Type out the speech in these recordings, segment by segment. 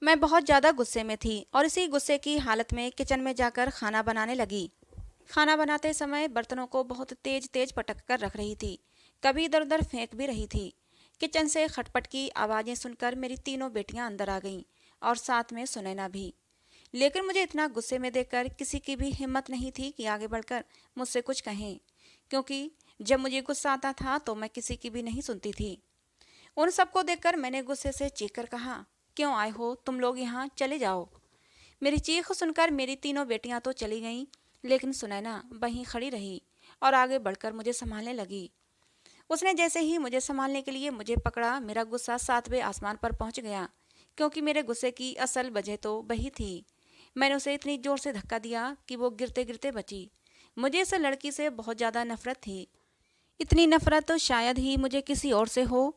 मैं बहुत ज़्यादा गुस्से में थी और इसी गुस्से की हालत में किचन में जाकर खाना बनाने लगी। खाना बनाते समय बर्तनों को बहुत तेज तेज पटक कर रख रही थी, कभी इधर उधर फेंक भी रही थी। किचन से खटपट की आवाज़ें सुनकर मेरी तीनों बेटियां अंदर आ गईं और साथ में सुनैना भी। लेकिन मुझे इतना गुस्से में देखकर किसी की भी हिम्मत नहीं थी कि आगे बढ़कर मुझसे कुछ कहें, क्योंकि जब मुझे गुस्सा आता था तो मैं किसी की भी नहीं सुनती थी। उन सबको देखकर मैंने गुस्से से चीख कर कहा, क्यों आए हो तुम लोग यहाँ, चले जाओ। मेरी चीख सुनकर मेरी तीनों बेटियां तो चली गईं, लेकिन सुनैना वहीं खड़ी रही और आगे बढ़कर मुझे संभालने लगी। उसने जैसे ही मुझे संभालने के लिए मुझे पकड़ा, मेरा गुस्सा 7वें आसमान पर पहुंच गया, क्योंकि मेरे गुस्से की असल वजह तो वही थी। मैंने उसे इतनी जोर से धक्का दिया कि वो गिरते गिरते बची। मुझे इस लड़की से बहुत ज़्यादा नफरत थी। इतनी नफरत तो शायद ही मुझे किसी और से हो।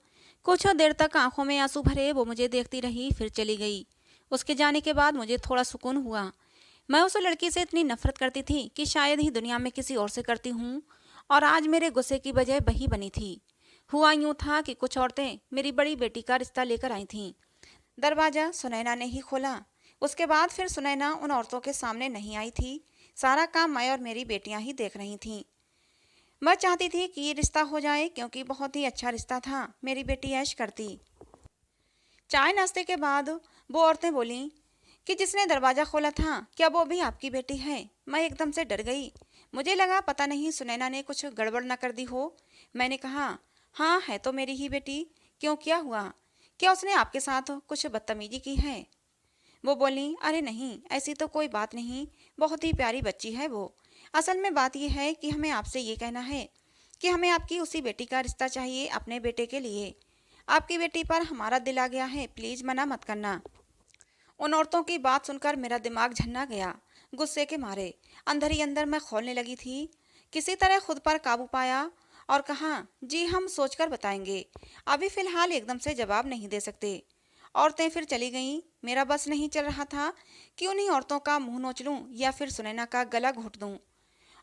कुछ देर तक आंखों में आंसू भरे वो मुझे देखती रही, फिर चली गई। उसके जाने के बाद मुझे थोड़ा सुकून हुआ। मैं उस लड़की से इतनी नफरत करती थी कि शायद ही दुनिया में किसी और से करती हूँ, और आज मेरे गुस्से की वजह वही बनी थी। हुआ यूं था कि कुछ औरतें मेरी बड़ी बेटी का रिश्ता लेकर आई थीं। दरवाजा सुनैना ने ही खोला। उसके बाद फिर सुनैना उन औरतों के सामने नहीं आई थी। सारा काम मैं और मेरी बेटियां ही देख रही थीं। मैं चाहती थी कि ये रिश्ता हो जाए, क्योंकि बहुत ही अच्छा रिश्ता था, मेरी बेटी ऐश करती। चाय नाश्ते के बाद वो औरतें बोलीं कि जिसने दरवाज़ा खोला था, क्या वो भी आपकी बेटी है? मैं एकदम से डर गई। मुझे लगा पता नहीं सुनैना ने कुछ गड़बड़ न कर दी हो। मैंने कहा, हाँ है तो मेरी ही बेटी। क्यों, क्या हुआ? क्या उसने आपके साथ कुछ बदतमीजी की है? वो बोली, अरे नहीं, ऐसी तो कोई बात नहीं, बहुत ही प्यारी बच्ची है वो। असल में बात यह है कि हमें आपसे ये कहना है कि हमें आपकी उसी बेटी का रिश्ता चाहिए अपने बेटे के लिए। आपकी बेटी पर हमारा दिल आ गया है, प्लीज़ मना मत करना। उन औरतों की बात सुनकर मेरा दिमाग झन्ना गया। गुस्से के मारे अंदर ही अंदर मैं खौलने लगी थी। किसी तरह खुद पर काबू पाया और कहा, जी हम सोचकर बताएंगे, अभी फ़िलहाल एकदम से जवाब नहीं दे सकते। औरतें फिर चली गईं। मेरा बस नहीं चल रहा था कि उन्हीं औरतों का मुंह नोच लूं या फिर सुनैना का गला घोंट दूं।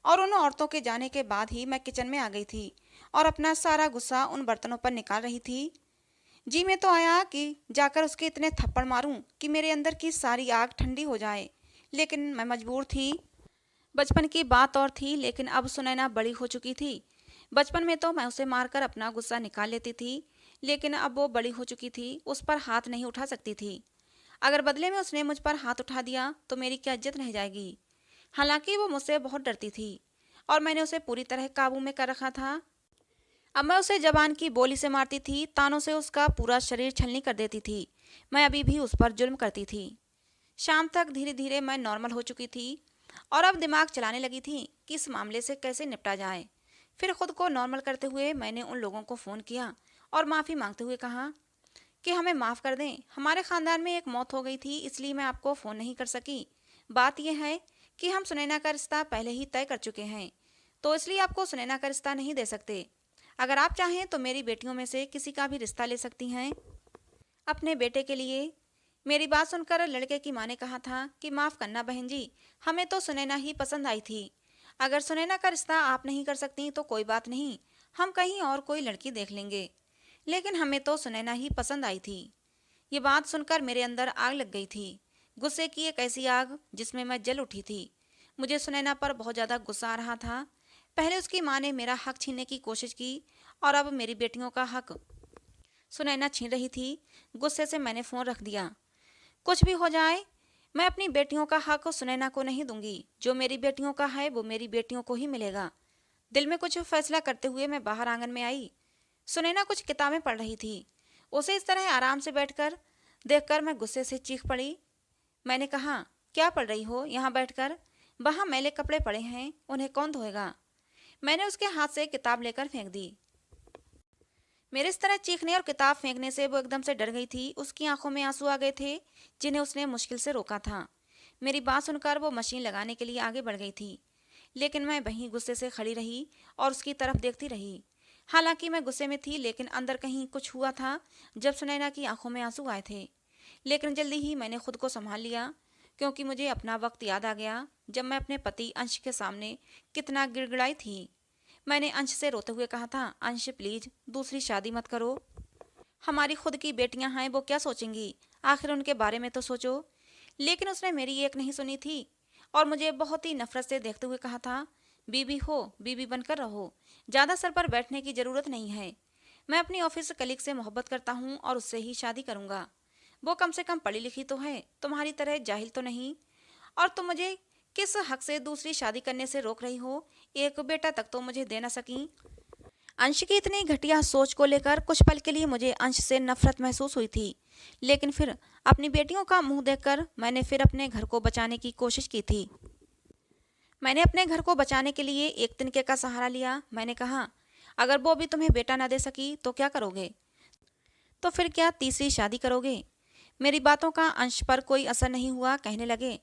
और उन औरतों के जाने के बाद ही मैं किचन में आ गई थी और अपना सारा गुस्सा उन बर्तनों पर निकाल रही थी। जी में तो आया कि जाकर उसके इतने थप्पड़ मारूं कि मेरे अंदर की सारी आग ठंडी हो जाए, लेकिन मैं मजबूर थी। बचपन की बात और थी, लेकिन अब सुनैना बड़ी हो चुकी थी। बचपन में तो मैं उसे मारकर अपना गुस्सा निकाल लेती थी, लेकिन अब वो बड़ी हो चुकी थी, उस पर हाथ नहीं उठा सकती थी। अगर बदले में उसने मुझ पर हाथ उठा दिया तो मेरी क्या इज्जत रह जाएगी। हालांकि वो मुझसे बहुत डरती थी और मैंने उसे पूरी तरह काबू में कर रखा था। अब मैं उसे जबान की बोली से मारती थी, तानों से उसका पूरा शरीर छलनी कर देती थी। मैं अभी भी उस पर जुल्म करती थी। शाम तक धीरे धीरे मैं नॉर्मल हो चुकी थी और अब दिमाग चलाने लगी थी कि इस मामले से कैसे निपटा जाए। फिर खुद को नॉर्मल करते हुए मैंने उन लोगों को फ़ोन किया और माफ़ी मांगते हुए कहा कि हमें माफ़ कर दें, हमारे ख़ानदान में एक मौत हो गई थी, इसलिए मैं आपको फ़ोन नहीं कर सकी। बात यह है कि हम सुनैना का रिश्ता पहले ही तय कर चुके हैं, तो इसलिए आपको सुनैना का रिश्ता नहीं दे सकते। अगर आप चाहें तो मेरी बेटियों में से किसी का भी रिश्ता ले सकती हैं अपने बेटे के लिए। मेरी बात सुनकर लड़के की माँ ने कहा था कि माफ़ करना बहन जी, हमें तो सुनैना ही पसंद आई थी। अगर सुनैना का रिश्ता आप नहीं कर सकती तो कोई बात नहीं, हम कहीं और कोई लड़की देख लेंगे, लेकिन हमें तो सुनैना ही पसंद आई थी। ये बात सुनकर मेरे अंदर आग लग गई थी, गुस्से की एक ऐसी आग जिसमें मैं जल उठी थी। मुझे सुनैना पर बहुत ज़्यादा गुस्सा आ रहा था। पहले उसकी माँ ने मेरा हक छीनने की कोशिश की और अब मेरी बेटियों का हक सुनैना छीन रही थी। गुस्से से मैंने फ़ोन रख दिया। कुछ भी हो जाए, मैं अपनी बेटियों का हक सुनैना को नहीं दूंगी। जो मेरी बेटियों का है वो मेरी बेटियों को ही मिलेगा। दिल में कुछ फैसला करते हुए मैं बाहर आंगन में आई। सुनैना कुछ किताबें पढ़ रही थी। उसे इस तरह आराम से बैठकर देखकर मैं गुस्से से चीख पड़ी। मैंने कहा, क्या पढ़ रही हो यहाँ बैठकर? वहाँ मैले कपड़े पड़े हैं, उन्हें कौन धोएगा? मैंने उसके हाथ से किताब लेकर फेंक दी। मेरे इस तरह चीखने और किताब फेंकने से वो एकदम से डर गई थी। उसकी आंखों में आंसू आ गए थे, जिन्हें उसने मुश्किल से रोका था। मेरी बात सुनकर वो मशीन लगाने के लिए आगे बढ़ गई थी, लेकिन मैं वहीं गुस्से से खड़ी रही और उसकी तरफ देखती रही। हालांकि मैं गुस्से में थी, लेकिन अंदर कहीं कुछ हुआ था जब सुनैना की आंखों में आंसू आए थे। लेकिन जल्दी ही मैंने खुद को संभाल लिया, क्योंकि मुझे अपना वक्त याद आ गया जब मैं अपने पति अंश के सामने कितना गिड़गिड़ाई थी। मैंने अंश से रोते हुए कहा था, अंश प्लीज दूसरी शादी मत करो, हमारी खुद की बेटियां हैं, वो क्या सोचेंगी आखिर उनके बारे में तो सोचो। लेकिन उसने मेरी एक नहीं सुनी थी और मुझे बहुत ही नफरत से देखते हुए कहा था, बीबी हो, बीबी बनकर रहो, ज़्यादा सर पर बैठने की ज़रूरत नहीं है। मैं अपनी ऑफिस कलीग से मोहब्बत करता हूँ और उससे ही शादी करूँगा। वो कम से कम पढ़ी लिखी तो है, तुम्हारी तरह जाहिल तो नहीं। और तुम मुझे किस हक से दूसरी शादी करने से रोक रही हो? एक बेटा तक तो मुझे दे न सकी। अंश की इतनी घटिया सोच को लेकर कुछ पल के लिए मुझे अंश से नफरत महसूस हुई थी, लेकिन फिर अपनी बेटियों का मुंह देखकर मैंने फिर अपने घर को बचाने की कोशिश की थी। मैंने अपने घर को बचाने के लिए एक तिनके का सहारा लिया। मैंने कहा, अगर वो भी तुम्हें बेटा ना दे सकी तो क्या करोगे? तो फिर क्या तीसरी शादी करोगे? मेरी बातों का अंश पर कोई असर नहीं हुआ। कहने लगे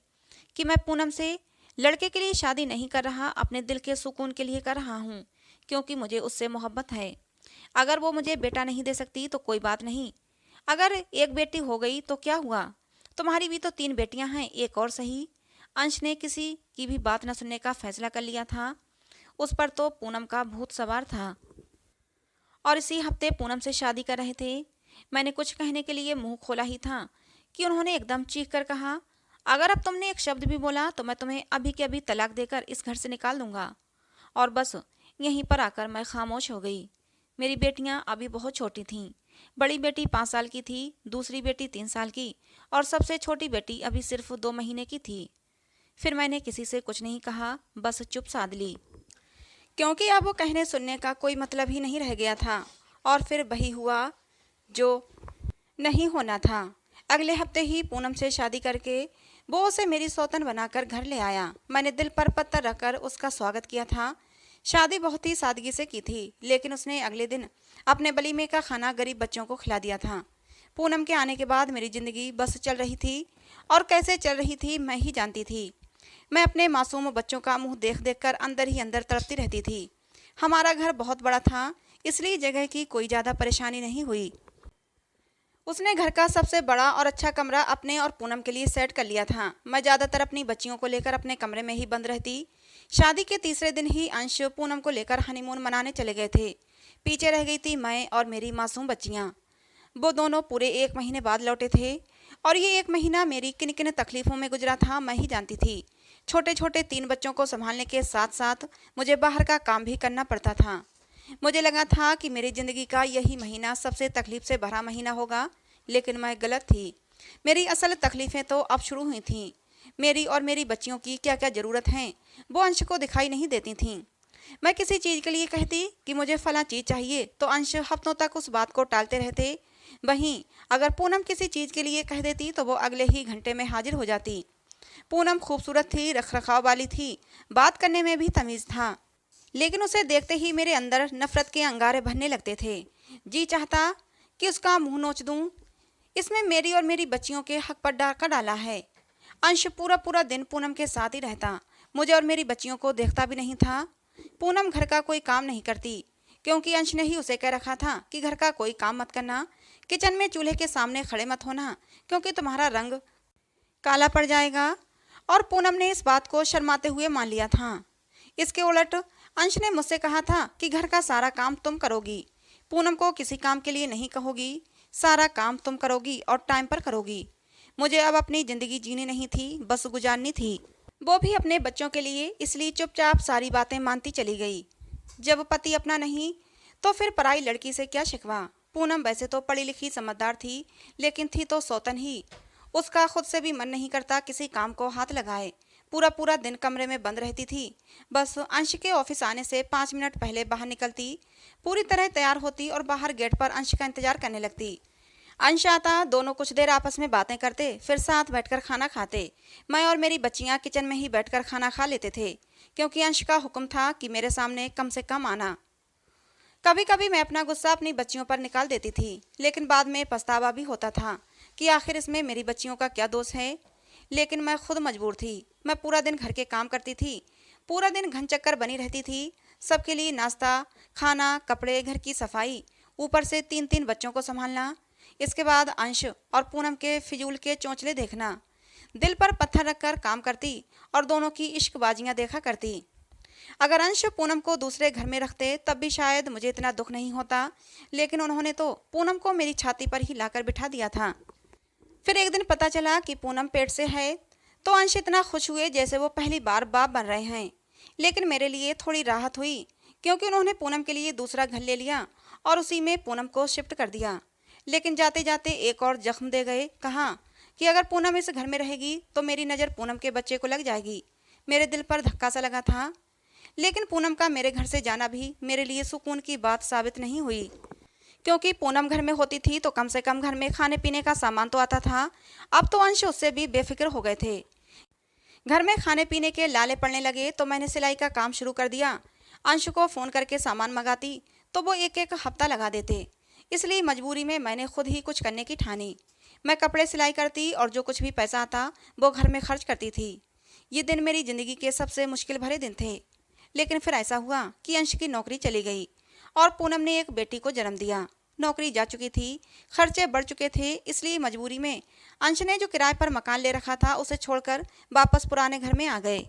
कि मैं पूनम से लड़के के लिए शादी नहीं कर रहा, अपने दिल के सुकून के लिए कर रहा हूँ, क्योंकि मुझे उससे मोहब्बत है। अगर वो मुझे बेटा नहीं दे सकती तो कोई बात नहीं, अगर एक बेटी हो गई तो क्या हुआ? तुम्हारी भी तो 3 बेटियां हैं, एक और सही। अंश ने किसी की भी बात न सुनने का फैसला कर लिया था। उस पर तो पूनम का भूत सवार था और इसी हफ्ते पूनम से शादी कर रहे थे। मैंने कुछ कहने के लिए मुंह खोला ही था कि उन्होंने एकदम चीख कर कहा, अगर अब तुमने एक शब्द भी बोला तो मैं तुम्हें अभी के अभी तलाक देकर इस घर से निकाल दूंगा। और बस यहीं पर आकर मैं खामोश हो गई। मेरी बेटियां अभी बहुत छोटी थीं। बड़ी बेटी 5 साल की थी, दूसरी बेटी 3 साल की और सबसे छोटी बेटी अभी सिर्फ 2 महीने की थी। फिर मैंने किसी से कुछ नहीं कहा, बस चुप साध ली, क्योंकि अब वो कहने सुनने का कोई मतलब ही नहीं रह गया था। और फिर वही हुआ जो नहीं होना था। अगले हफ्ते ही पूनम से शादी करके वो उसे मेरी सौतन बनाकर घर ले आया। मैंने दिल पर पत्थर रखकर उसका स्वागत किया था। शादी बहुत ही सादगी से की थी, लेकिन उसने अगले दिन अपने वलीमे का खाना गरीब बच्चों को खिला दिया था। पूनम के आने के बाद मेरी ज़िंदगी बस चल रही थी, और कैसे चल रही थी मैं ही जानती थी। मैं अपने मासूम बच्चों का मुंह देख देख कर अंदर ही अंदर तड़पती रहती थी। हमारा घर बहुत बड़ा था, इसलिए जगह की कोई ज़्यादा परेशानी नहीं हुई। उसने घर का सबसे बड़ा और अच्छा कमरा अपने और पूनम के लिए सेट कर लिया था। मैं ज़्यादातर अपनी बच्चियों को लेकर अपने कमरे में ही बंद रहती। शादी के तीसरे दिन ही अंश पूनम को लेकर हनीमून मनाने चले गए थे। पीछे रह गई थी मैं और मेरी मासूम बच्चियाँ। वो दोनों पूरे 1 महीने बाद लौटे थे, और ये 1 महीना मेरी किन किन तकलीफ़ों में गुजरा था मैं ही जानती थी। छोटे छोटे 3 बच्चों को संभालने के साथ साथ मुझे बाहर का काम भी करना पड़ता था। मुझे लगा था कि मेरी ज़िंदगी का यही महीना सबसे तकलीफ से भरा महीना होगा, लेकिन मैं गलत थी। मेरी असल तकलीफ़ें तो अब शुरू हुई थीं। मेरी और मेरी बच्चियों की क्या क्या ज़रूरत हैं वो अंश को दिखाई नहीं देती थीं। मैं किसी चीज़ के लिए कहती कि मुझे फला चीज़ चाहिए तो अंश हफ्तों तक उस बात को टालते रहते। वहीं अगर पूनम किसी चीज़ के लिए कह देती तो वो अगले ही घंटे में हाजिर हो जाती। पूनम खूबसूरत थी, रखरखाव वाली थी, बात करने में भी तमीज़ था, लेकिन उसे देखते ही मेरे अंदर नफरत के अंगारे भरने लगते थे। जी चाहता कि उसका मुंह नोच दूं। इसमें मेरी और मेरी बच्चियों के हक पर डाका डाला है। अंश पूरा पूरा दिन पूनम के साथ ही रहता, मुझे और मेरी बच्चियों को देखता भी नहीं था। पूनम घर का कोई काम नहीं करती, क्योंकि अंश ने ही उसे कह रखा था कि घर का कोई काम मत करना, किचन में चूल्हे के सामने खड़े मत होना, क्योंकि तुम्हारा रंग काला पड़ जाएगा। और पूनम ने इस बात को शर्माते हुए मान लिया था। इसके उलट अंश ने मुझसे कहा था कि घर का सारा काम तुम करोगी, पूनम को किसी काम के लिए नहीं कहोगी, सारा काम तुम करोगी और टाइम पर करोगी। मुझे अब अपनी ज़िंदगी जीनी नहीं थी, बस गुजारनी थी, वो भी अपने बच्चों के लिए। इसलिए चुपचाप सारी बातें मानती चली गई। जब पति अपना नहीं तो फिर पराई लड़की से क्या शिकवा। पूनम वैसे तो पढ़ी लिखी समझदार थी, लेकिन थी तो सौतन ही। उसका खुद से भी मन नहीं करता किसी काम को हाथ लगाए। पूरा पूरा दिन कमरे में बंद रहती थी। बस अंश के ऑफिस आने से 5 मिनट पहले बाहर निकलती, पूरी तरह तैयार होती और बाहर गेट पर अंश का इंतजार करने लगती। अंश आता, दोनों कुछ देर आपस में बातें करते, फिर साथ बैठकर खाना खाते। मैं और मेरी बच्चियां किचन में ही बैठकर खाना खा लेते थे, क्योंकि अंश का हुक्म था कि मेरे सामने कम से कम आना। कभी कभी मैं अपना गुस्सा अपनी बच्चियों पर निकाल देती थी, लेकिन बाद में पछतावा भी होता था कि आखिर इसमें मेरी बच्चियों का क्या दोष है। लेकिन मैं खुद मजबूर थी। मैं पूरा दिन घर के काम करती थी, पूरा दिन घन चक्कर बनी रहती थी, सबके लिए नाश्ता, खाना, कपड़े, घर की सफाई, ऊपर से 3 बच्चों को संभालना। इसके बाद अंश और पूनम के फिजूल के चौंचले देखना। दिल पर पत्थर रखकर काम करती और दोनों की इश्कबाजियाँ देखा करती। अगर अंश पूनम को दूसरे घर में रखते तब भी शायद मुझे इतना दुख नहीं होता, लेकिन उन्होंने तो पूनम को मेरी छाती पर ही लाकर बिठा दिया था। फिर एक दिन पता चला कि पूनम पेट से है, तो अंश इतना खुश हुए जैसे वो पहली बार बाप बन रहे हैं। लेकिन मेरे लिए थोड़ी राहत हुई, क्योंकि उन्होंने पूनम के लिए दूसरा घर ले लिया और उसी में पूनम को शिफ्ट कर दिया। लेकिन जाते जाते एक और जख्म दे गए। कहा कि अगर पूनम इस घर में रहेगी तो मेरी नज़र पूनम के बच्चे को लग जाएगी। मेरे दिल पर धक्का सा लगा था। लेकिन पूनम का मेरे घर से जाना भी मेरे लिए सुकून की बात साबित नहीं हुई, क्योंकि पूनम घर में होती थी तो कम से कम घर में खाने पीने का सामान तो आता था। अब तो अंश उससे भी बेफिक्र हो गए थे। घर में खाने पीने के लाले पड़ने लगे तो मैंने सिलाई का काम शुरू कर दिया। अंश को फ़ोन करके सामान मंगाती तो वो एक एक हफ्ता लगा देते। इसलिए मजबूरी में मैंने खुद ही कुछ करने की ठानी। मैं कपड़े सिलाई करती और जो कुछ भी पैसा आता वो घर में खर्च करती थी। ये दिन मेरी ज़िंदगी के सबसे मुश्किल भरे दिन थे। लेकिन फिर ऐसा हुआ कि अंश की नौकरी चली गई और पूनम ने एक बेटी को जन्म दिया। नौकरी जा चुकी थी, खर्चे बढ़ चुके थे, इसलिए मजबूरी में अंश ने जो किराए पर मकान ले रखा था उसे छोड़कर वापस पुराने घर में आ गए।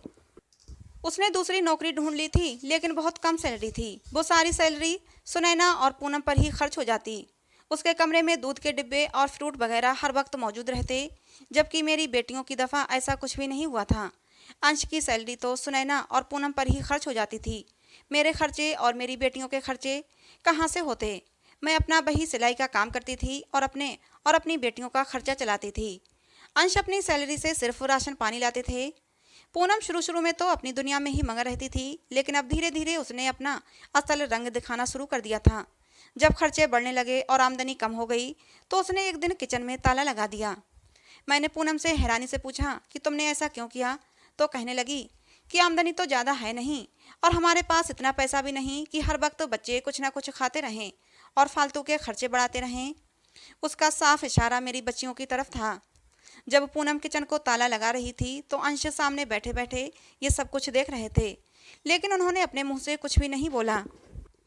उसने दूसरी नौकरी ढूंढ ली थी, लेकिन बहुत कम सैलरी थी। वो सारी सैलरी सुनैना और पूनम पर ही खर्च हो जाती। उसके कमरे में दूध के डिब्बे और फ्रूट वगैरह हर वक्त मौजूद रहते, जबकि मेरी बेटियों की दफ़ा ऐसा कुछ भी नहीं हुआ था। अंश की सैलरी तो सुनैना और पूनम पर ही खर्च हो जाती थी। मेरे खर्चे और मेरी बेटियों के खर्चे कहाँ से होते। मैं अपना वही सिलाई का काम करती थी और अपनी बेटियों का खर्चा चलाती थी। अंश अपनी सैलरी से सिर्फ राशन पानी लाते थे। पूनम शुरू शुरू में तो अपनी दुनिया में ही मगन रहती थी, लेकिन अब धीरे धीरे उसने अपना असल रंग दिखाना शुरू कर दिया था। जब खर्चे बढ़ने लगे और आमदनी कम हो गई तो उसने एक दिन किचन में ताला लगा दिया। मैंने पूनम से हैरानी से पूछा कि तुमने ऐसा क्यों किया, तो कहने लगी कि आमदनी तो ज़्यादा है नहीं और हमारे पास इतना पैसा भी नहीं कि हर वक्त बच्चे कुछ ना कुछ खाते रहें और फालतू के खर्चे बढ़ाते रहें। उसका साफ इशारा मेरी बच्चियों की तरफ था। जब पूनम किचन को ताला लगा रही थी तो अंश सामने बैठे बैठे ये सब कुछ देख रहे थे, लेकिन उन्होंने अपने मुंह से कुछ भी नहीं बोला।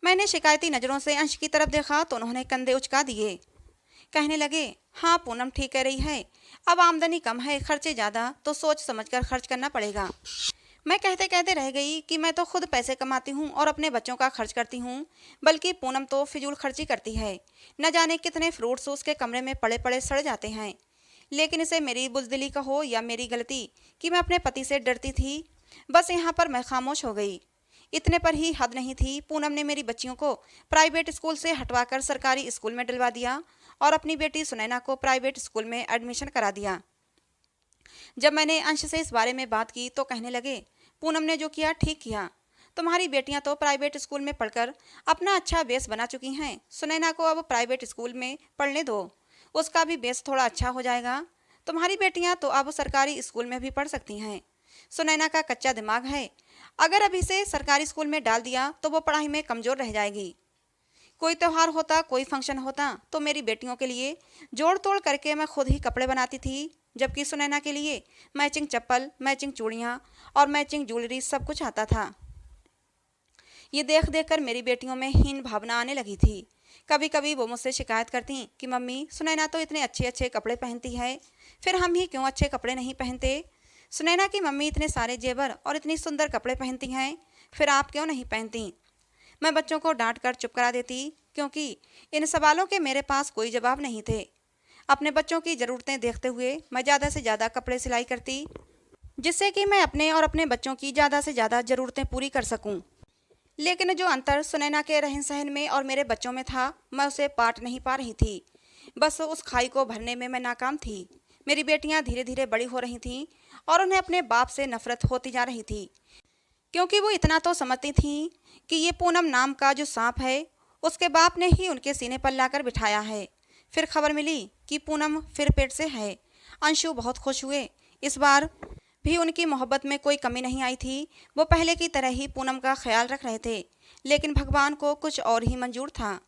मैंने शिकायती नज़रों से अंश की तरफ देखा तो उन्होंने कंधे उचका दिए। कहने लगे, हाँ पूनम ठीक कह रही है, अब आमदनी कम है, खर्चे ज़्यादा, तो सोच समझकर खर्च करना पड़ेगा। मैं कहते कहते रह गई कि मैं तो खुद पैसे कमाती हूँ और अपने बच्चों का खर्च करती हूँ, बल्कि पूनम तो फिजूल खर्ची करती है। न जाने कितने फ्रूट्स उसके कमरे में पड़े पड़े सड़ जाते हैं। लेकिन इसे मेरी बुज़दिली का हो या मेरी गलती कि मैं अपने पति से डरती थी, बस यहाँ पर मैं खामोश हो गई। इतने पर ही हद नहीं थी, पूनम ने मेरी बच्चियों को प्राइवेट स्कूल से हटवाकर सरकारी स्कूल में डलवा दिया और अपनी बेटी सुनैना को प्राइवेट स्कूल में एडमिशन करा दिया। जब मैंने अंश से इस बारे में बात की तो कहने लगे, पूनम ने जो किया ठीक किया। तुम्हारी बेटियां तो प्राइवेट स्कूल में पढ़कर अपना अच्छा बेस बना चुकी हैं। सुनैना को अब प्राइवेट स्कूल में पढ़ने दो, उसका भी बेस थोड़ा अच्छा हो जाएगा। तुम्हारी बेटियां तो अब सरकारी स्कूल में भी पढ़ सकती हैं। सुनैना का कच्चा दिमाग है, अगर अभी से सरकारी स्कूल में डाल दिया तो वो पढ़ाई में कमज़ोर रह जाएगी। कोई त्यौहार होता, कोई फंक्शन होता तो मेरी बेटियों के लिए जोड़ तोड़ करके मैं खुद ही कपड़े बनाती थी, जबकि सुनैना के लिए मैचिंग चप्पल, मैचिंग चूड़ियाँ और मैचिंग ज्वेलरी सब कुछ आता था। ये देख देख कर मेरी बेटियों में हीन भावना आने लगी थी। कभी कभी वो मुझसे शिकायत करती कि मम्मी, सुनैना तो इतने अच्छे अच्छे कपड़े पहनती है, फिर हम ही क्यों अच्छे कपड़े नहीं पहनते। सुनैना की मम्मी इतने सारे जेवर और इतनी सुंदर कपड़े पहनती हैं, फिर आप क्यों नहीं पहनती। मैं बच्चों को डांट कर चुप करा देती, क्योंकि इन सवालों के मेरे पास कोई जवाब नहीं थे। अपने बच्चों की ज़रूरतें देखते हुए मैं ज़्यादा से ज़्यादा कपड़े सिलाई करती, जिससे कि मैं अपने और अपने बच्चों की ज़्यादा से ज़्यादा ज़रूरतें पूरी कर सकूं। लेकिन जो अंतर सुनैना के रहन सहन में और मेरे बच्चों में था, मैं उसे पाट नहीं पा रही थी। बस उस खाई को भरने में मैं नाकाम थी। मेरी बेटियां धीरे धीरे बड़ी हो रही थीं और उन्हें अपने बाप से नफरत होती जा रही थी, क्योंकि वो इतना तो समझती थीं कि ये पूनम नाम का जो सांप है उसके बाप ने ही उनके सीने पर लाकर बिठाया है। फिर खबर मिली कि पूनम फिर पेट से है। अंशु बहुत खुश हुए। इस बार भी उनकी मोहब्बत में कोई कमी नहीं आई थी। वो पहले की तरह ही पूनम का ख्याल रख रहे थे, लेकिन भगवान को कुछ और ही मंजूर था।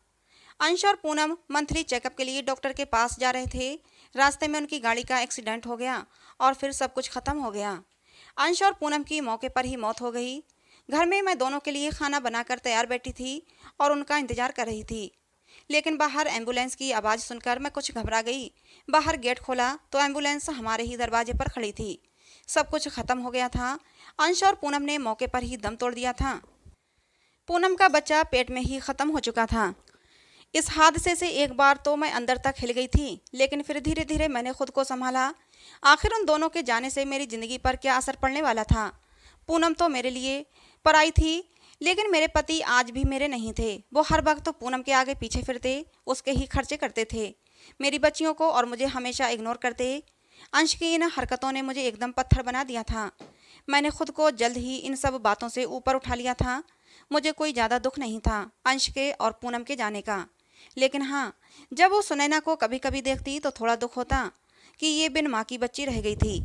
अंश और पूनम मंथली चेकअप के लिए डॉक्टर के पास जा रहे थे। रास्ते में उनकी गाड़ी का एक्सीडेंट हो गया और फिर सब कुछ ख़त्म हो गया। अंश और पूनम की मौके पर ही मौत हो गई। घर में मैं दोनों के लिए खाना बनाकर तैयार बैठी थी और उनका इंतज़ार कर रही थी, लेकिन बाहर एम्बुलेंस की आवाज़ सुनकर मैं कुछ घबरा गई। बाहर गेट खोला तो एम्बुलेंस हमारे ही दरवाजे पर खड़ी थी। सब कुछ ख़त्म हो गया था। अंश और पूनम ने मौके पर ही दम तोड़ दिया था। पूनम का बच्चा पेट में ही ख़त्म हो चुका था। इस हादसे से एक बार तो मैं अंदर तक हिल गई थी, लेकिन फिर धीरे धीरे मैंने खुद को संभाला। आखिर उन दोनों के जाने से मेरी जिंदगी पर क्या असर पड़ने वाला था। पूनम तो मेरे लिए पराई थी, लेकिन मेरे पति आज भी मेरे नहीं थे। वो हर वक्त तो पूनम के आगे पीछे फिरते, उसके ही खर्चे करते थे, मेरी बच्चियों को और मुझे हमेशा इग्नोर करते। अंश की इन हरकतों ने मुझे एकदम पत्थर बना दिया था। मैंने खुद को जल्द ही इन सब बातों से ऊपर उठा लिया था। मुझे कोई ज़्यादा दुख नहीं था अंश के और पूनम के जाने का, लेकिन हाँ, जब वो सुनैना को कभी कभी देखती तो थोड़ा दुख होता कि ये बिन माँ की बच्ची रह गई थी।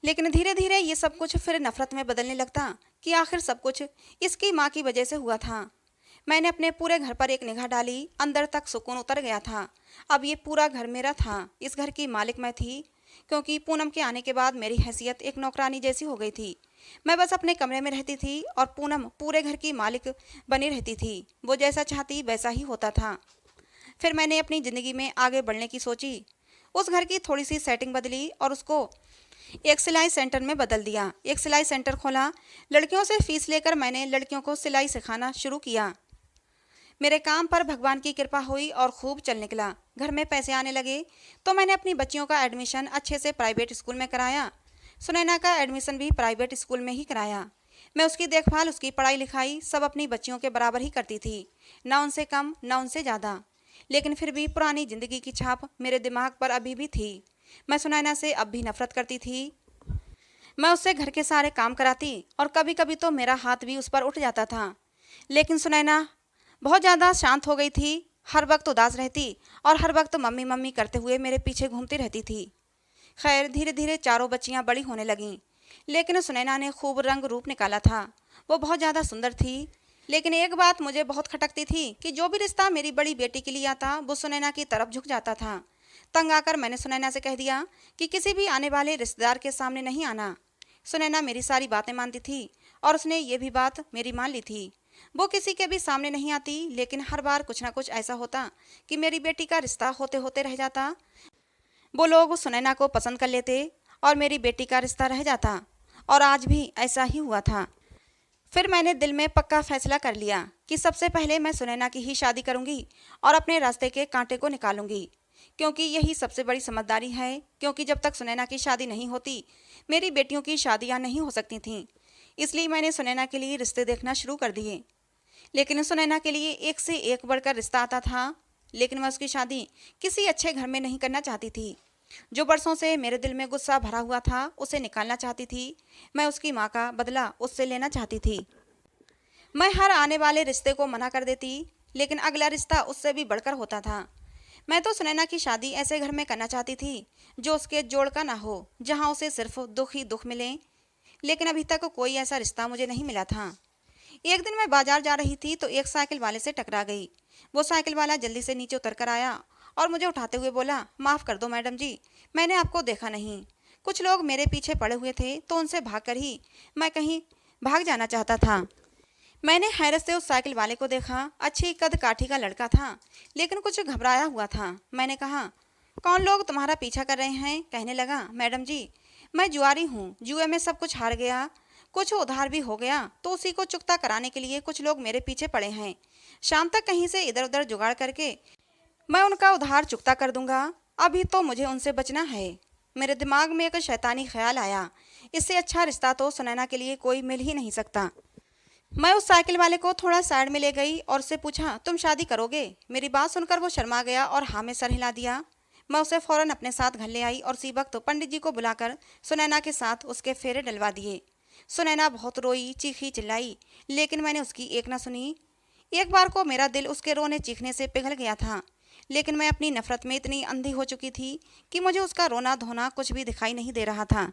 लेकिन धीरे धीरे ये सब कुछ फिर नफरत में बदलने लगता कि आखिर सब कुछ इसकी माँ की वजह से हुआ था। मैंने अपने पूरे घर पर एक निगाह डाली, अंदर तक सुकून उतर गया था। अब ये पूरा घर मेरा था, इस घर की मालिक मैं थी, क्योंकि पूनम के आने के बाद मेरी हैसियत एक नौकरानी जैसी हो गई थी। मैं बस अपने कमरे में रहती थी और पूनम पूरे घर की मालिक बनी रहती थी। वो जैसा चाहती वैसा ही होता था। फिर मैंने अपनी ज़िंदगी में आगे बढ़ने की सोची। उस घर की थोड़ी सी सेटिंग बदली और उसको एक सिलाई सेंटर में बदल दिया। एक सिलाई सेंटर खोला। लड़कियों से फीस लेकर मैंने लड़कियों को सिलाई सिखाना शुरू किया। मेरे काम पर भगवान की कृपा हुई और खूब चल निकला। घर में पैसे आने लगे तो मैंने अपनी बच्चियों का एडमिशन अच्छे से प्राइवेट स्कूल में कराया। सुनैना का एडमिशन भी प्राइवेट स्कूल में ही कराया। मैं उसकी देखभाल, उसकी पढ़ाई लिखाई सब अपनी बच्चियों के बराबर ही करती थी, ना उनसे कम ना उनसे ज़्यादा। लेकिन फिर भी पुरानी ज़िंदगी की छाप मेरे दिमाग पर अभी भी थी। मैं सुनैना से अब भी नफरत करती थी। मैं उससे घर के सारे काम कराती और कभी कभी तो मेरा हाथ भी उस पर उठ जाता था। लेकिन सुनैना बहुत ज़्यादा शांत हो गई थी, हर वक्त उदास रहती और हर वक्त मम्मी मम्मी करते हुए मेरे पीछे घूमती रहती थी। खैर, धीरे धीरे चारों बच्चियां बड़ी होने लगीं, लेकिन सुनैना ने खूब रंग रूप निकाला था। वो बहुत ज़्यादा सुंदर थी। लेकिन एक बात मुझे बहुत खटकती थी कि जो भी रिश्ता मेरी बड़ी बेटी के लिए आता वो सुनैना की तरफ झुक जाता था। तंग आकर मैंने सुनैना से कह दिया कि किसी भी आने वाले रिश्तेदार के सामने नहीं आना। सुनैना मेरी सारी बातें मानती थी और उसने ये भी बात मेरी मान ली थी। वो किसी के भी सामने नहीं आती, लेकिन हर बार कुछ ना कुछ ऐसा होता कि मेरी बेटी का रिश्ता होते होते रह जाता। वो लोग सुनैना को पसंद कर लेते और मेरी बेटी का रिश्ता रह जाता, और आज भी ऐसा ही हुआ था। फिर मैंने दिल में पक्का फैसला कर लिया कि सबसे पहले मैं सुनैना की ही शादी करूंगी और अपने रास्ते के कांटे को निकालूंगी, क्योंकि यही सबसे बड़ी समझदारी है। क्योंकि जब तक सुनैना की शादी नहीं होती मेरी बेटियों की शादियां नहीं हो सकती थीं। इसलिए मैंने सुनैना के लिए रिश्ते देखना शुरू कर दिए। लेकिन सुनैना के लिए एक से एक बढ़कर रिश्ता आता था, लेकिन मैं उसकी शादी किसी अच्छे घर में नहीं करना चाहती थी। जो बरसों से मेरे दिल में गुस्सा भरा हुआ था उसे निकालना चाहती थी। मैं उसकी माँ का बदला उससे लेना चाहती थी। मैं हर आने वाले रिश्ते को मना कर देती, लेकिन अगला रिश्ता उससे भी बढ़कर होता था। मैं तो सुनैना की शादी ऐसे घर में करना चाहती थी जो उसके जोड़ का ना हो, जहाँ उसे सिर्फ दुख ही दुख मिले। लेकिन अभी तक कोई ऐसा रिश्ता मुझे नहीं मिला था। एक दिन मैं बाजार जा रही थी तो एक साइकिल वाले से टकरा गई। वो साइकिल वाला जल्दी से नीचे उतर कर आया और मुझे उठाते हुए बोला, माफ़ कर दो मैडम जी, मैंने आपको देखा नहीं। कुछ लोग मेरे पीछे पड़े हुए थे तो उनसे भागकर ही मैं कहीं भाग जाना चाहता था। मैंने हैरत से उस साइकिल वाले को देखा। अच्छी कद काठी का लड़का था, लेकिन कुछ घबराया हुआ था। मैंने कहा, कौन लोग तुम्हारा पीछा कर रहे हैं? कहने लगा, मैडम जी, मैं जुआरी हूँ, जुए में सब कुछ हार गया, कुछ उधार भी हो गया, तो उसी को चुकता कराने के लिए कुछ लोग मेरे पीछे पड़े हैं। शाम तक कहीं से इधर उधर जुगाड़ करके मैं उनका उधार चुकता कर दूंगा। अभी तो मुझे उनसे बचना है। मेरे दिमाग में एक शैतानी ख्याल आया, इससे अच्छा रिश्ता तो सुनैना के लिए कोई मिल ही नहीं सकता। मैं उस साइकिल वाले को थोड़ा साइड में ले गई और उससे पूछा, तुम शादी करोगे? मेरी बात सुनकर वो शर्मा गया और हाँ में सर हिला दिया। मैं उसे फौरन अपने साथ घर ले आई और उसी वक्त पंडित जी को बुलाकर सुनैना के साथ उसके फेरे डलवा दिए। सुनैना बहुत रोई, चीखी चिल्लाई, लेकिन मैंने उसकी एक न सुनी। एक बार को मेरा दिल उसके रोने चीखने से पिघल गया था, लेकिन मैं अपनी नफरत में इतनी अंधी हो चुकी थी कि मुझे उसका रोना धोना कुछ भी दिखाई नहीं दे रहा था।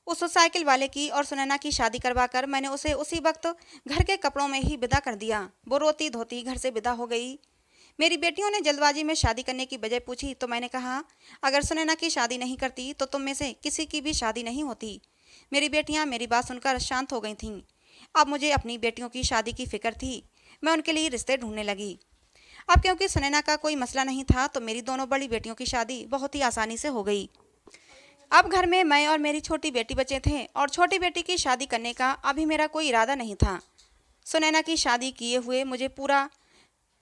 उस साइकिल वाले की और सुनैना की शादी करवाकर मैंने उसे उसी वक्त घर के कपड़ों में ही विदा कर दिया। वो रोती धोती घर से विदा हो गई। मेरी बेटियों ने जल्दबाजी में शादी करने की वजह पूछी तो मैंने कहा, अगर सुनैना की शादी नहीं करती तो तुम में से किसी की भी शादी नहीं होती। मेरी बेटियां मेरी बात सुनकर शांत हो गई थीं। अब मुझे अपनी बेटियों की शादी की फिक्र थी। मैं उनके लिए रिश्ते ढूंढने लगी। अब क्योंकि सुनैना का कोई मसला नहीं था तो मेरी दोनों बड़ी बेटियों की शादी बहुत ही आसानी से हो गई। अब घर में मैं और मेरी छोटी बेटी बचे थे और छोटी बेटी की शादी करने का अभी मेरा कोई इरादा नहीं था। सुनैना की शादी किए हुए मुझे पूरा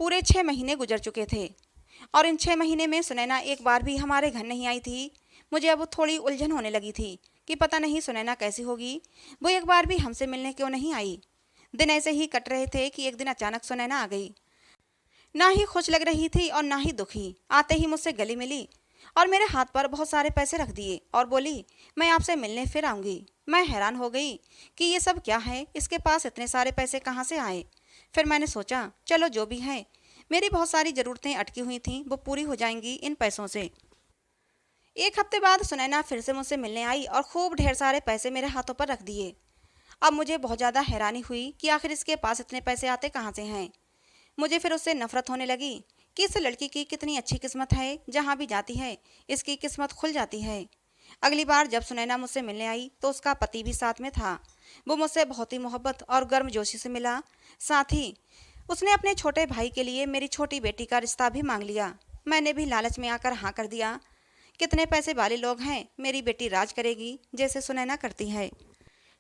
पूरे 6 महीने गुजर चुके थे और इन 6 महीने में सुनैना एक बार भी हमारे घर नहीं आई थी। मुझे अब थोड़ी उलझन होने लगी थी कि पता नहीं सुनैना कैसी होगी, वो एक बार भी हमसे मिलने क्यों नहीं आई। दिन ऐसे ही कट रहे थे कि एक दिन अचानक सुनैना आ गई। ना ही खुश लग रही थी और ना ही दुखी। आते ही मुझसे गले मिली और मेरे हाथ पर बहुत सारे पैसे रख दिए और बोली, मैं आपसे मिलने फिर आऊँगी। मैं हैरान हो गई कि ये सब क्या है, इसके पास इतने सारे पैसे कहाँ से आए। फिर मैंने सोचा, चलो जो भी है, मेरी बहुत सारी ज़रूरतें अटकी हुई थीं, वो पूरी हो जाएंगी इन पैसों से। एक हफ्ते बाद सुनैना फिर से मुझसे मिलने आई और खूब ढेर सारे पैसे मेरे हाथों पर रख दिए। अब मुझे बहुत ज़्यादा हैरानी हुई कि आखिर इसके पास इतने पैसे आते कहाँ से हैं। मुझे फिर उससे नफरत होने लगी कि इस लड़की की कितनी अच्छी किस्मत है, जहाँ भी जाती है इसकी किस्मत खुल जाती है। अगली बार जब सुनैना मुझसे मिलने आई तो उसका पति भी साथ में था। वो मुझसे बहुत ही मोहब्बत और गर्मजोशी से मिला। साथ ही उसने अपने छोटे भाई के लिए मेरी छोटी बेटी का रिश्ता भी मांग लिया। मैंने भी लालच में आकर हाँ कर दिया। कितने पैसे वाले लोग हैं, मेरी बेटी राज करेगी जैसे सुनैना करती है।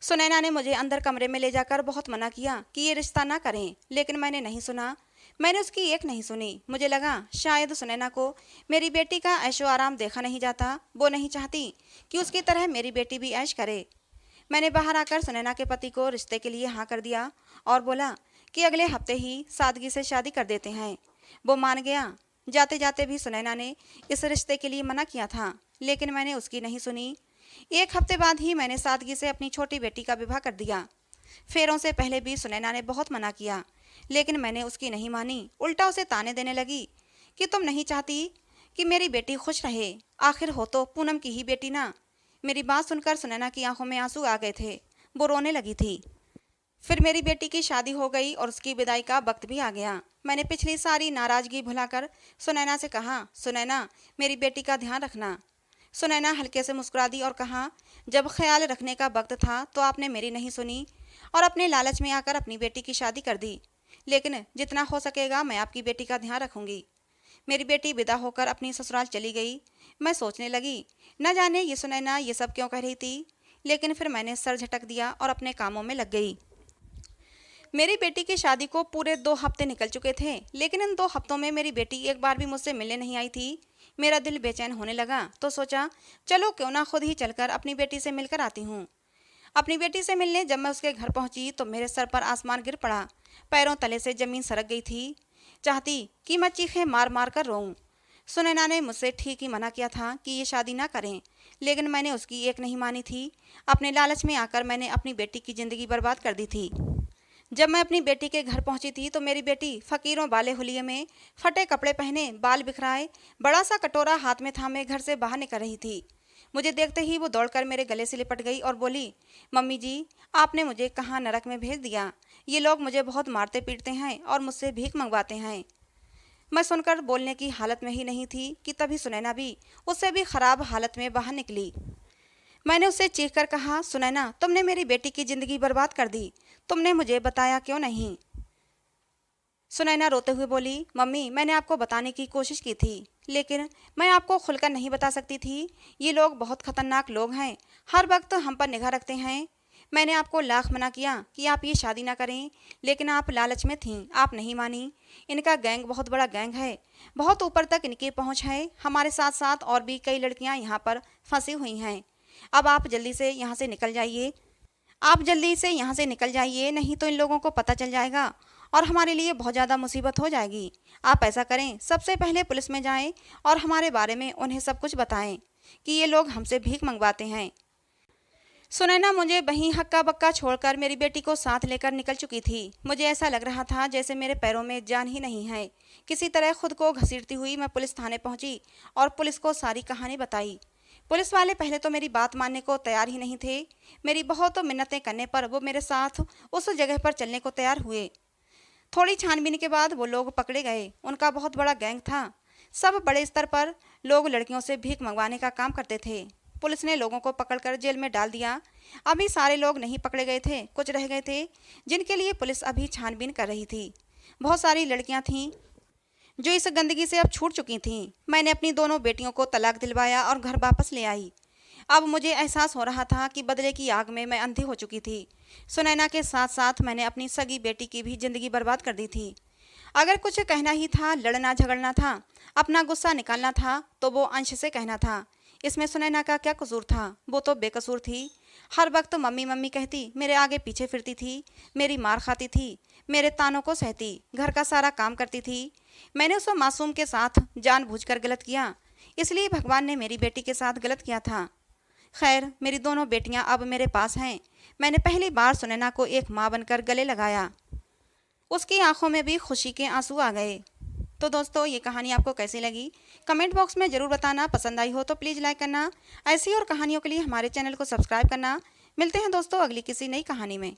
सुनैना ने मुझे अंदर कमरे में ले जाकर बहुत मना किया कि ये रिश्ता ना करें, लेकिन मैंने नहीं सुना। मैंने उसकी एक नहीं सुनी। मुझे लगा शायद सुनैना को मेरी बेटी का ऐशो आराम देखा नहीं जाता। वो नहीं चाहती कि उसकी तरह मेरी बेटी भी ऐश करे। मैंने बाहर आकर सुनैना के पति को रिश्ते के लिए हाँ कर दिया और बोला कि अगले हफ्ते ही सादगी से शादी कर देते हैं। वो मान गया। जाते जाते भी सुनैना ने इस रिश्ते के लिए मना किया था, लेकिन मैंने उसकी नहीं सुनी। एक हफ्ते बाद ही मैंने सादगी से अपनी छोटी बेटी का विवाह कर दिया। फेरों से पहले भी सुनैना ने बहुत मना किया, लेकिन मैंने उसकी नहीं मानी। उल्टा उसे ताने देने लगी कि तुम नहीं चाहती कि मेरी बेटी खुश रहे, आखिर हो तो पूनम की ही बेटी ना। मेरी बात सुनकर सुनैना की आंखों में आंसू आ गए थे। वो रोने लगी थी। फिर मेरी बेटी की शादी हो गई और उसकी विदाई का वक्त भी आ गया। मैंने पिछली सारी नाराजगी भुलाकर सुनैना से कहा, सुनैना मेरी बेटी का ध्यान रखना। सुनैना हल्के से मुस्कुरा दी और कहा, जब ख्याल रखने का वक्त था तो आपने मेरी नहीं सुनी और अपने लालच में आकर अपनी बेटी की शादी कर दी। लेकिन जितना हो सकेगा मैं आपकी बेटी का ध्यान रखूंगी। मेरी बेटी विदा होकर अपनी ससुराल चली गई। मैं सोचने लगी, न जाने ये सुनैना ये सब क्यों कह रही थी, लेकिन फिर मैंने सर झटक दिया और अपने कामों में लग गई। मेरी बेटी की शादी को पूरे 2 हफ्ते निकल चुके थे, लेकिन इन 2 हफ्तों में मेरी बेटी एक बार भी मुझसे मिलने नहीं आई थी। मेरा दिल बेचैन होने लगा तो सोचा, चलो क्यों ना खुद ही चलकर अपनी बेटी से मिलकर आती हूँ। अपनी बेटी से मिलने जब मैं उसके घर पहुँची तो मेरे सर पर आसमान गिर पड़ा। पैरों तले से जमीन सरक गई थी। चाहती कि मैं चीखें मार मार कर रोऊं। सुनैना ने मुझसे ठीक ही मना किया था कि ये शादी ना करें, लेकिन मैंने उसकी एक नहीं मानी थी। अपने लालच में आकर मैंने अपनी बेटी की ज़िंदगी बर्बाद कर दी थी। जब मैं अपनी बेटी के घर पहुंची थी तो मेरी बेटी फकीरों वाले हुलिये में, फटे कपड़े पहने, बाल बिखराए, बड़ा सा कटोरा हाथ में थामे घर से बाहर निकल रही थी। मुझे देखते ही वो दौड़कर मेरे गले से लिपट गई और बोली, मम्मी जी, आपने मुझे कहाँ नरक में भेज दिया। ये लोग मुझे बहुत मारते पीटते हैं और मुझसे भीख मंगवाते हैं। मैं सुनकर बोलने की हालत में ही नहीं थी कि तभी सुनैना भी उससे भी खराब हालत में बाहर निकली। मैंने उससे चीख कर कहा, सुनैना तुमने मेरी बेटी की ज़िंदगी बर्बाद कर दी, तुमने मुझे बताया क्यों नहीं। सुनैना रोते हुए बोली, मम्मी मैंने आपको बताने की कोशिश की थी, लेकिन मैं आपको खुलकर नहीं बता सकती थी। ये लोग बहुत खतरनाक लोग हैं, हर वक्त हम पर निगाह रखते हैं। मैंने आपको लाख मना किया कि आप ये शादी ना करें, लेकिन आप लालच में थीं, आप नहीं मानी। इनका गैंग बहुत बड़ा गैंग है, बहुत ऊपर तक इनकी पहुंच है। हमारे साथ साथ और भी कई लड़कियां यहाँ पर फंसी हुई हैं। अब आप जल्दी से यहाँ से निकल जाइए, आप जल्दी से यहाँ से निकल जाइए, नहीं तो इन लोगों को पता चल जाएगा और हमारे लिए बहुत ज़्यादा मुसीबत हो जाएगी। आप ऐसा करें, सबसे पहले पुलिस में जाएं और हमारे बारे में उन्हें सब कुछ बताएं कि ये लोग हमसे भीख मंगवाते हैं। सुनैना मुझे वहीं हक्का बक्का छोड़कर मेरी बेटी को साथ लेकर निकल चुकी थी। मुझे ऐसा लग रहा था जैसे मेरे पैरों में जान ही नहीं है। किसी तरह खुद को घसीटती हुई मैं पुलिस थाने पहुंची और पुलिस को सारी कहानी बताई। पुलिस वाले पहले तो मेरी बात मानने को तैयार ही नहीं थे। मेरी बहुत मिन्नतें करने पर वो मेरे साथ उस जगह पर चलने को तैयार हुए। थोड़ी छानबीन के बाद वो लोग पकड़े गए। उनका बहुत बड़ा गैंग था। सब बड़े स्तर पर लोग लड़कियों से भीख मंगवाने का काम करते थे। पुलिस ने लोगों को पकड़कर जेल में डाल दिया। अभी सारे लोग नहीं पकड़े गए थे, कुछ रह गए थे जिनके लिए पुलिस अभी छानबीन कर रही थी। बहुत सारी लड़कियां थीं जो इस गंदगी से अब छूट चुकी थीं। मैंने अपनी दोनों बेटियों को तलाक दिलवाया और घर वापस ले आई। अब मुझे एहसास हो रहा था कि बदले की आग में मैं अंधी हो चुकी थी। सुनैना के साथ साथ मैंने अपनी सगी बेटी की भी ज़िंदगी बर्बाद कर दी थी। अगर कुछ कहना ही था, लड़ना झगड़ना था, अपना गुस्सा निकालना था, तो वो अंश से कहना था। इसमें सुनैना का क्या कसूर था? वो तो बेकसूर थी। हर वक्त मम्मी मम्मी कहती, मेरे आगे पीछे फिरती थी, मेरी मार खाती थी, मेरे तानों को सहती, घर का सारा काम करती थी। मैंने उस मासूम के साथ जानबूझकर गलत किया, इसलिए भगवान ने मेरी बेटी के साथ गलत किया था। खैर, मेरी दोनों बेटियां अब मेरे पास हैं। मैंने पहली बार सुनैना को एक माँ बनकर गले लगाया। उसकी आंखों में भी खुशी के आंसू आ गए। तो दोस्तों, ये कहानी आपको कैसी लगी? कमेंट बॉक्स में ज़रूर बताना। पसंद आई हो तो प्लीज़ लाइक करना। ऐसी और कहानियों के लिए हमारे चैनल को सब्सक्राइब करना। मिलते हैं दोस्तों अगली किसी नई कहानी में।